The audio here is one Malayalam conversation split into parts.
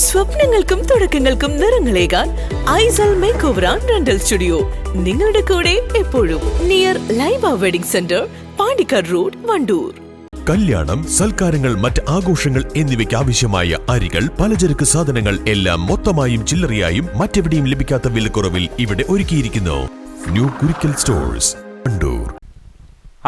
സ്വപ്നങ്ങൾക്കും തുടക്കങ്ങൾക്കും നിറങ്ങളേകാൻ ഐസൽ മേക്കോവർ ആൻഡ് റെന്റൽ സ്റ്റുഡിയോ നിങ്ങളുടെ കൂടെ എപ്പോഴും. Near Laiba wedding centre, Pandikkad road, Wandoor. കല്യാണം, സൽക്കാരങ്ങൾ, മറ്റ് ആഘോഷങ്ങൾ എന്നിവയ്ക്ക് ആവശ്യമായ അരികൾ, പലചരക്ക് സാധനങ്ങൾ എല്ലാം മൊത്തമായും ചില്ലറയായും മറ്റെവിടെയും ലഭിക്കാത്ത വിലക്കുറവിൽ ഇവിടെ ഒരുക്കിയിരിക്കുന്നു. New Kurikkal stores, Wandoor.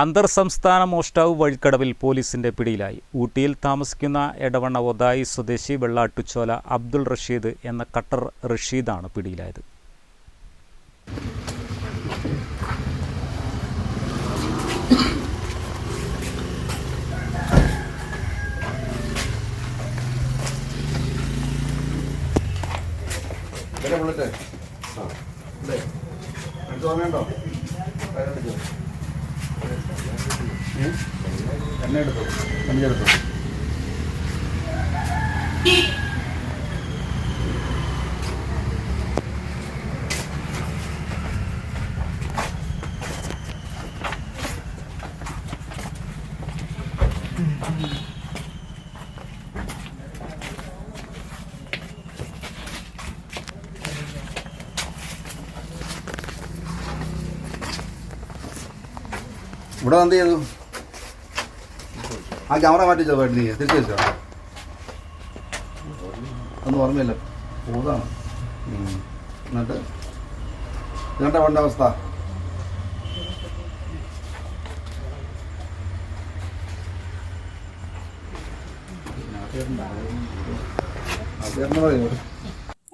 അന്തർ സംസ്ഥാന മോഷ്ടാവ് വഴിക്കടവിൽ പോലീസിന്റെ പിടിയിലായി. ഊട്ടിയിൽ താമസിക്കുന്ന എടവണ്ണ ഒതായി സ്വദേശി വെള്ളാട്ടുചോല അബ്ദുൾ റഷീദ് എന്ന കട്ടർ റഷീദാണ് പിടിയിലായത്. ഇവിടെ എന്ത് ചെയ്തു? ആ ക്യാമറ മാറ്റിച്ചോ, നീ തിരിച്ചു വെച്ചോ. ഒന്നും ഓർമ്മയില്ല, പോതാണ്. എന്നിട്ട് ഇങ്ങോട്ടാ വേണ്ട അവസ്ഥ?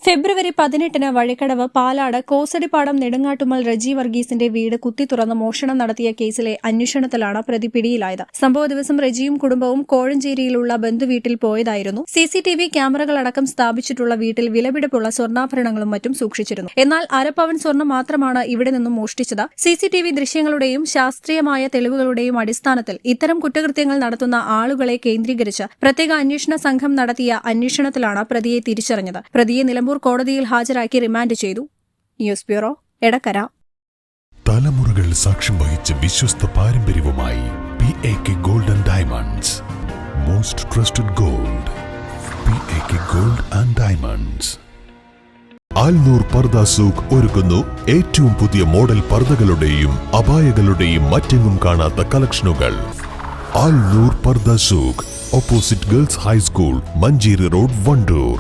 ഫെബ്രുവരി 18-ന് വഴിക്കടവ് പാലാട് കോസടിപ്പാടം നെടുങ്ങാട്ടുമ്മൽ റജി വർഗീസിന്റെ വീട് കുത്തി തുറന്ന് മോഷണം നടത്തിയ കേസിലെ അന്വേഷണത്തിലാണ് പ്രതി പിടിയിലായത്. സംഭവ ദിവസം റജിയും കുടുംബവും കോഴഞ്ചേരിയിലുള്ള ബന്ധുവീട്ടിൽ പോയതായിരുന്നു. CCTV ക്യാമറകളടക്കം സ്ഥാപിച്ചിട്ടുള്ള വീട്ടിൽ വിലപിടിപ്പുള്ള സ്വർണ്ണാഭരണങ്ങളും മറ്റും സൂക്ഷിച്ചിരുന്നു. എന്നാൽ അരപ്പവൻ സ്വർണ്ണം മാത്രമാണ് ഇവിടെ നിന്നും മോഷ്ടിച്ചത്. CCTV ദൃശ്യങ്ങളുടെയും ശാസ്ത്രീയമായ തെളിവുകളുടെയും അടിസ്ഥാനത്തിൽ ഇത്തരം കുറ്റകൃത്യങ്ങൾ നടത്തുന്ന ആളുകളെ കേന്ദ്രീകരിച്ച് പ്രത്യേക അന്വേഷണ സംഘം നടത്തിയ അന്വേഷണത്തിലാണ് പ്രതിയെ തിരിച്ചറിഞ്ഞത്. പ്രതിയെ നിലമ്പൂർ കോടതിയിൽ ഹാജരാക്കി റിമാൻഡ് ചെയ്തു. News bureau, Edakkara. തലമുറകൾ സാക്ഷ്യം വഹിച്ച വിശ്വസ്ത പാരമ്പര്യവുമായി PAK gold and diamonds. Most trusted gold, PAK gold and diamonds. Alnoor Pardha Souq ഒരുക്കുന്നു ഏറ്റവും പുതിയ മോഡൽ പർദകളുടെയും അബായകളുടെയും മറ്റെങ്ങും കാണാത്ത കളക്ഷനുകൾ. Alnoor Pardha Souq, opposite girls high school, Manjeri road, Wandoor.